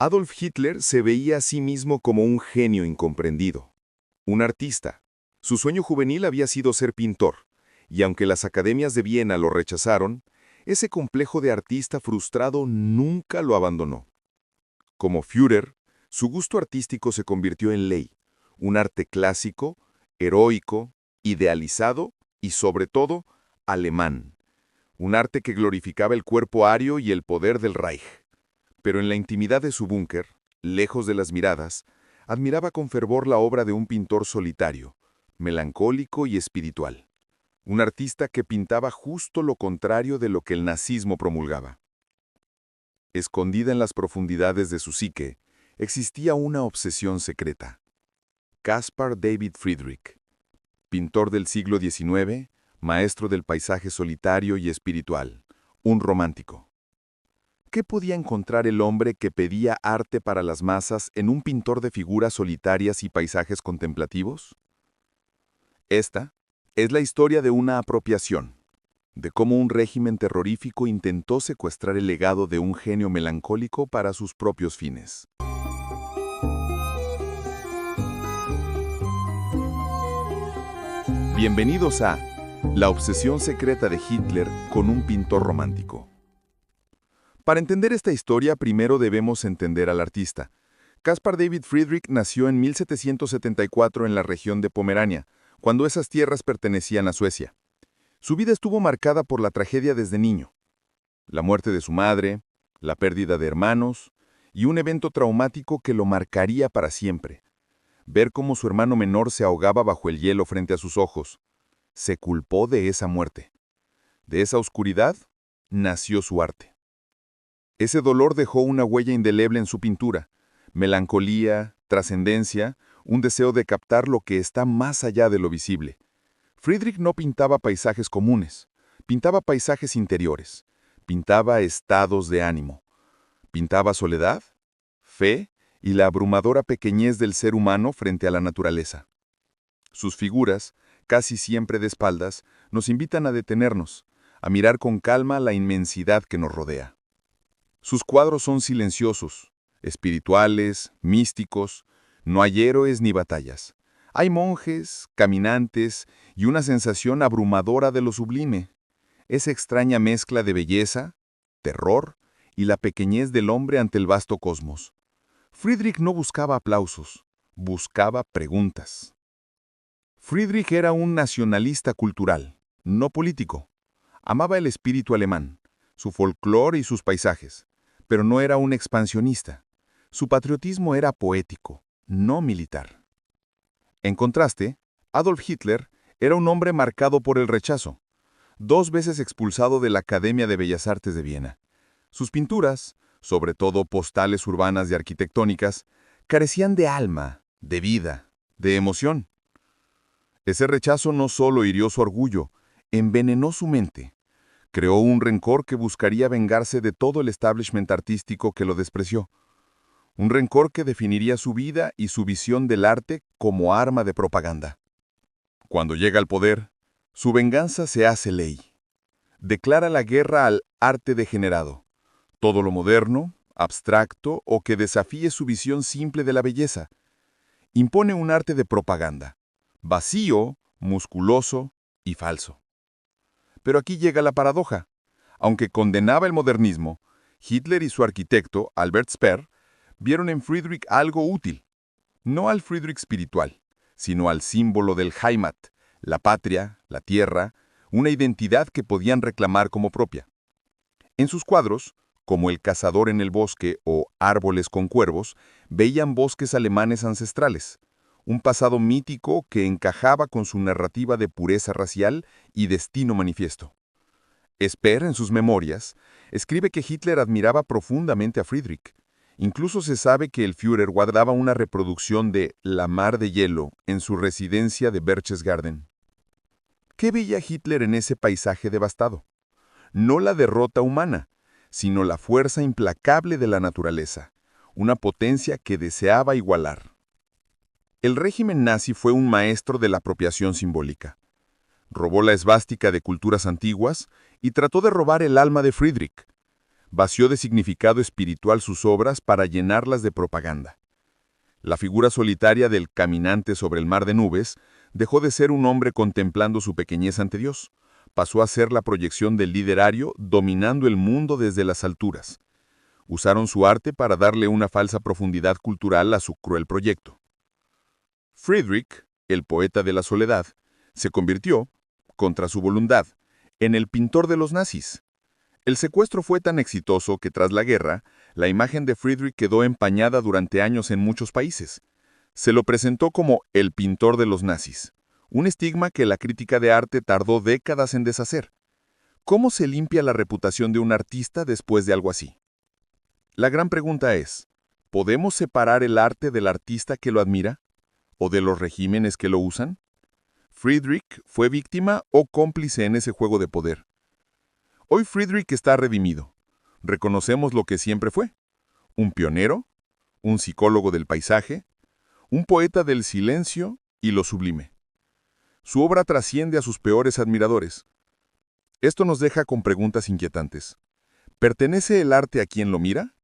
Adolf Hitler se veía a sí mismo como un genio incomprendido, un artista. Su sueño juvenil había sido ser pintor, y aunque las academias de Viena lo rechazaron, ese complejo de artista frustrado nunca lo abandonó. Como Führer, su gusto artístico se convirtió en ley, un arte clásico, heroico, idealizado y, sobre todo, alemán. Un arte que glorificaba el cuerpo ario y el poder del Reich. Pero en la intimidad de su búnker, lejos de las miradas, admiraba con fervor la obra de un pintor solitario, melancólico y espiritual. Un artista que pintaba justo lo contrario de lo que el nazismo promulgaba. Escondida en las profundidades de su psique, existía una obsesión secreta. Caspar David Friedrich, pintor del siglo XIX, maestro del paisaje solitario y espiritual, un romántico. ¿Qué podía encontrar el hombre que pedía arte para las masas en un pintor de figuras solitarias y paisajes contemplativos? Esta es la historia de una apropiación, de cómo un régimen terrorífico intentó secuestrar el legado de un genio melancólico para sus propios fines. Bienvenidos a La obsesión secreta de Hitler con un pintor romántico. Para entender esta historia, primero debemos entender al artista. Caspar David Friedrich nació en 1774 en la región de Pomerania, cuando esas tierras pertenecían a Suecia. Su vida estuvo marcada por la tragedia desde niño. La muerte de su madre, la pérdida de hermanos y un evento traumático que lo marcaría para siempre. Ver cómo su hermano menor se ahogaba bajo el hielo frente a sus ojos. Se culpó de esa muerte. De esa oscuridad nació su arte. Ese dolor dejó una huella indeleble en su pintura. Melancolía, trascendencia, un deseo de captar lo que está más allá de lo visible. Friedrich no pintaba paisajes comunes, pintaba paisajes interiores, pintaba estados de ánimo. Pintaba soledad, fe y la abrumadora pequeñez del ser humano frente a la naturaleza. Sus figuras, casi siempre de espaldas, nos invitan a detenernos, a mirar con calma la inmensidad que nos rodea. Sus cuadros son silenciosos, espirituales, místicos, no hay héroes ni batallas. Hay monjes, caminantes y una sensación abrumadora de lo sublime. Esa extraña mezcla de belleza, terror y la pequeñez del hombre ante el vasto cosmos. Friedrich no buscaba aplausos, buscaba preguntas. Friedrich era un nacionalista cultural, no político. Amaba el espíritu alemán, su folclore y sus paisajes, pero no era un expansionista. Su patriotismo era poético, no militar. En contraste, Adolf Hitler era un hombre marcado por el rechazo, 2 veces expulsado de la Academia de Bellas Artes de Viena. Sus pinturas, sobre todo postales urbanas y arquitectónicas, carecían de alma, de vida, de emoción. Ese rechazo no solo hirió su orgullo, envenenó su mente. Creó un rencor que buscaría vengarse de todo el establishment artístico que lo despreció. Un rencor que definiría su vida y su visión del arte como arma de propaganda. Cuando llega al poder, su venganza se hace ley. Declara la guerra al arte degenerado. Todo lo moderno, abstracto o que desafíe su visión simple de la belleza. Impone un arte de propaganda, vacío, musculoso y falso. Pero aquí llega la paradoja. Aunque condenaba el modernismo, Hitler y su arquitecto, Albert Speer, vieron en Friedrich algo útil. No al Friedrich espiritual, sino al símbolo del Heimat, la patria, la tierra, una identidad que podían reclamar como propia. En sus cuadros, como El cazador en el bosque o Árboles con cuervos, veían bosques alemanes ancestrales, un pasado mítico que encajaba con su narrativa de pureza racial y destino manifiesto. Speer, en sus memorias, escribe que Hitler admiraba profundamente a Friedrich. Incluso se sabe que el Führer guardaba una reproducción de La mar de hielo en su residencia de Berchtesgaden. ¿Qué veía Hitler en ese paisaje devastado? No la derrota humana, sino la fuerza implacable de la naturaleza, una potencia que deseaba igualar. El régimen nazi fue un maestro de la apropiación simbólica. Robó la esvástica de culturas antiguas y trató de robar el alma de Friedrich. Vació de significado espiritual sus obras para llenarlas de propaganda. La figura solitaria del caminante sobre el mar de nubes dejó de ser un hombre contemplando su pequeñez ante Dios. Pasó a ser la proyección del literario dominando el mundo desde las alturas. Usaron su arte para darle una falsa profundidad cultural a su cruel proyecto. Friedrich, el poeta de la soledad, se convirtió, contra su voluntad, en el pintor de los nazis. El secuestro fue tan exitoso que tras la guerra, la imagen de Friedrich quedó empañada durante años en muchos países. Se lo presentó como el pintor de los nazis, un estigma que la crítica de arte tardó décadas en deshacer. ¿Cómo se limpia la reputación de un artista después de algo así? La gran pregunta es, ¿podemos separar el arte del artista que lo admira? ¿O de los regímenes que lo usan? ¿Friedrich fue víctima o cómplice en ese juego de poder? Hoy Friedrich está redimido. Reconocemos lo que siempre fue. Un pionero, un psicólogo del paisaje, un poeta del silencio y lo sublime. Su obra trasciende a sus peores admiradores. Esto nos deja con preguntas inquietantes. ¿Pertenece el arte a quien lo mira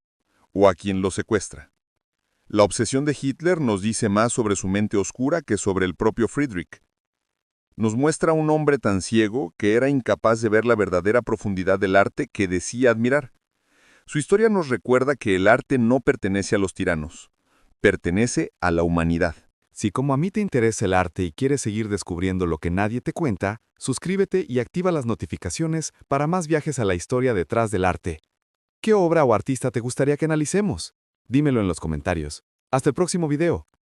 o a quien lo secuestra? La obsesión de Hitler nos dice más sobre su mente oscura que sobre el propio Friedrich. Nos muestra un hombre tan ciego que era incapaz de ver la verdadera profundidad del arte que decía admirar. Su historia nos recuerda que el arte no pertenece a los tiranos, pertenece a la humanidad. Si como a mí te interesa el arte y quieres seguir descubriendo lo que nadie te cuenta, suscríbete y activa las notificaciones para más viajes a la historia detrás del arte. ¿Qué obra o artista te gustaría que analicemos? Dímelo en los comentarios. Hasta el próximo video.